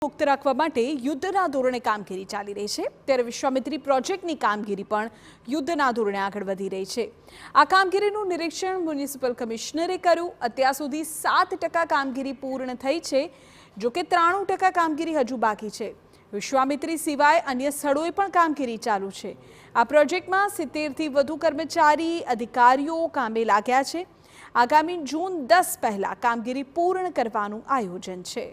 મુક્ત રાખવા માટે યુદ્ધના ધોરણે કામગીરી ચાલી રહી છે ત્યારે વિશ્વામિત્રી પ્રોજેક્ટની કામગીરી પણ યુદ્ધના ધોરણે આગળ વધી રહી છે। આ કામગીરીનું નિરીક્ષણ મ્યુનિસિપલ કમિશનરે કર્યું। અત્યાર સુધી 7% કામગીરી પૂર્ણ થઈ છે, જો કે 93% કામગીરી હજુ બાકી છે। વિશ્વામિત્રી સિવાય અન્ય સ્થળોએ પણ કામગીરી ચાલુ છે। આ પ્રોજેક્ટમાં 70થી વધુ કર્મચારી અધિકારીઓ કામે લાગ્યા છે। આગામી જૂન 10 પહેલા કામગીરી પૂર્ણ કરવાનું આયોજન છે।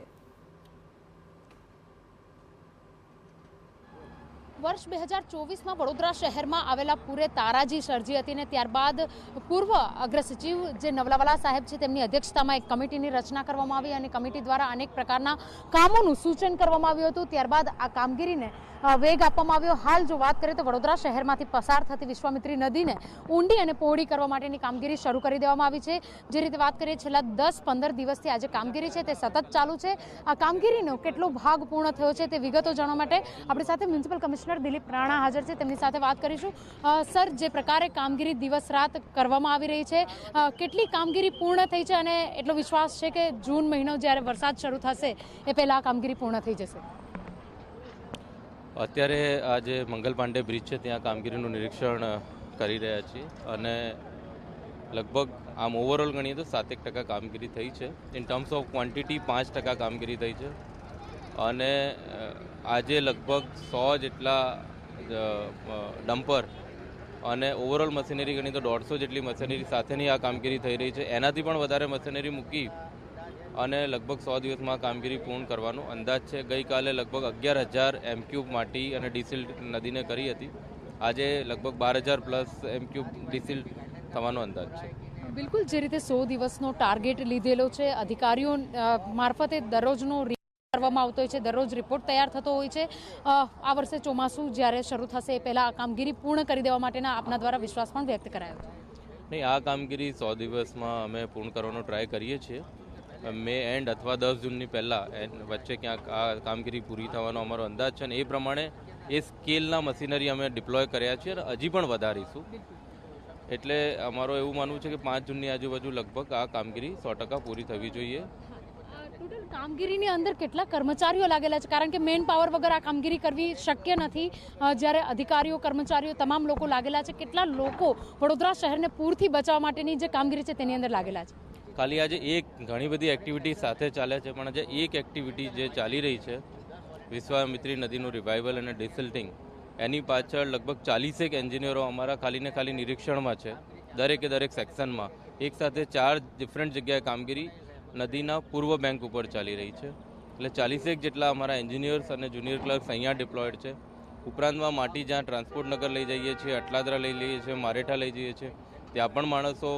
વર્ષ 2024 में वडोदरा शहर में आवेला पूरे ताराजी सर्जी हती ने त्यारबाद पूर्व अग्रसचिव जे नवलावाला साहेब छे तेमनी अध्यक्षता में एक कमिटीनी रचना करवामां आवी अने कमिटी द्वारा अनेक प्रकारना कामोनुं सूचन करवामां आव्युं हतुं। त्यारबाद आ कामगीरीने वेग आपवामां आव्यो। हाल जो बात करीए तो वडोदरा शहरमांथी पसार थती विश्वामित्री नदीने ऊंडी अने पहोળી करवा माटेनी कामगीरी शरू करी देवामां आवी छे। जे रीते वात करीए छेल्ला 10-15 दिवसथी आ जे कामगीरी छे ते सतत चालू छे। आ कामगीरीनो केटलो भाग पूर्ण थयो छे ते विगतो जाणवा माटे आपणी साथे म्युनिसिपल कमिशनर दिलीप राणा हाजर छे, तेमनी साथे वात करीशुं। सर, जे प्रकारे कामगीरी दिवस रात करवामां आवी रही छे, केटली कामगीरी पूर्ण थई छे अने एटलो विश्वास छे के जून महीनो ज्यारे वरसाद शरू थशे ए पहेला आ कामगीरी पूर्ण थई जशे? અત્યારે આજે મંગલ પાંડે બ્રિજ છે ત્યાં કામગીરીનું નિરીક્ષણ કરી રહ્યા છીએ અને લગભગ આમ ઓવરઓલ ગણીએ તો 7% કામગીરી થઈ છે। ઇન ટર્મ્સ ઓફ ક્વોન્ટિટી 5% કામગીરી થઈ છે અને આજે લગભગ 100 જેટલા ડમ્પર અને ઓવરઓલ મશીનરી ગણી તો 150 જેટલી મશીનરી સાથેની આ કામગીરી થઈ રહી છે। એનાથી પણ વધારે મશીનરી મૂકી અને લગભગ 100 દિવસમાં કામગીરી પૂર્ણ કરવાનો અંદાજ છે। ગઈકાલે લગભગ 11,000 M³ માટી અને ડીસીલ નદીને કરી હતી। આજે લગભગ 12,000 પ્લસ M³ ડીસીલ થવાનો અંદાજ છે। બિલકુલ, જે રીતે 100 દિવસનો ટાર્ગેટ લીધેલો છે, અધિકારીઓ મારફતે દરરોજનો કરવામાં આવતો હોય છે, દરરોજ રિપોર્ટ તૈયાર થતો હોય છે। આ વર્ષે ચોમાસું જ્યારે શરૂ થશે એ પહેલાં આ કામગીરી પૂર્ણ કરી દેવા માટેના આપના દ્વારા વિશ્વાસ પણ વ્યક્ત કરાયો છે। નહીં, આ કામગીરી 100 દિવસમાં અમે પૂર્ણ કરવાનો ટ્રાય કરીએ છીએ। મે એન્ડ અથવા 10 જૂનની પહેલાં વચ્ચે ક્યાંક આ કામગીરી પૂરી થવાનો અમારો અંદાજ છે અને એ પ્રમાણે એ સ્કેલના મશીનરી અમે ડિપ્લોય કર્યા છે અને હજી પણ વધારીશું। એટલે અમારો એવું માનવું છે કે 5 જૂનની આજુબાજુ લગભગ આ કામગીરી 100% પૂરી થવી જોઈએ। ટોટલ કામગીરીની અંદર કેટલા કર્મચારીઓ લાગેલા છે? કારણ કે મેન પાવર વગર આ કામગીરી કરવી શક્ય નથી। જ્યારે અધિકારીઓ, કર્મચારીઓ તમામ લોકો લાગેલા છે, કેટલા લોકો વડોદરા શહેરને પૂરથી બચાવવા માટેની જે કામગીરી છે તેની અંદર લાગેલા છે? ખાલી આજે એક ઘણી બધી એક્ટિવિટી સાથે ચાલે છે, પણ આજે એક એક્ટિવિટી જે ચાલી રહી છે વિશ્વામિત્રી નદીનું રિવાઇવલ અને ડિસિલ્ટિંગ, એની પાછળ લગભગ 40 એન્જિનિયરો અમારા ખાલી ને ખાલી નિરીક્ષણમાં છે। દરેક સેક્શનમાં એક સાથે 4 ડિફરન્ટ જગ્યાએ કામગીરી નદીના પૂર્વ બેંક ઉપર ચાલી રહી છે। એટલે 40 જેટલા અમારા એન્જિનિયર્સ અને જુનિયર ક્લર્ક્સ અહીંયા ડિપ્લોયડ છે। ઉપરાંતમાં માટી જ્યાં ટ્રાન્સપોર્ટ નગર લઈ જઈએ છીએ, અટલાદરા લઈ જઈએ છીએ, મારેઠા લઈ જઈએ છીએ, ત્યાં પણ માણસો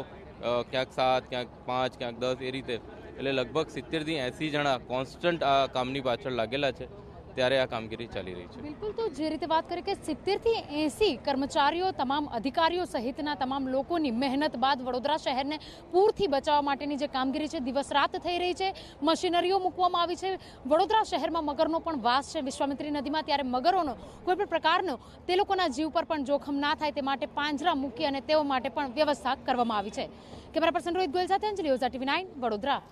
ક્યાંક 7, ક્યાંક 5, ક્યાંક 10 એ રીતે, એટલે લગભગ 70થી 80 જણા કોન્સ્ટન્ટ આ કામની પાછળ લાગેલા છે, ત્યારે આ કામગીરી ચાલી રહી છે। બિલકુલ, તો જે રીતે વાત કરીએ કે 70થી 80 કર્મચારીઓ, તમામ અધિકારીઓ સહિતના તમામ લોકોની મહેનત બાદ વડોદરા શહેરને પૂરથી બચાવવા માટેની જે કામગીરી છે દિવસ રાત થઈ રહી છે। મશીનરીઓ મૂકવામાં આવી છે। વડોદરા શહેરમાં મગરનો પણ વાસ છે વિશ્વામિત્રી નદીમાં, ત્યારે મગરોનો કોઈ પણ પ્રકારનો તે લોકોના જીવ પર પણ જોખમ ના થાય તે માટે પાંજરા મૂકી અને તેઓ માટે પણ વ્યવસ્થા કરવામાં આવી છે। કેમેરા પર્સન રોહિત ગોયલ સાથે અંજલિ ઓઝા, TV9 વડોદરા।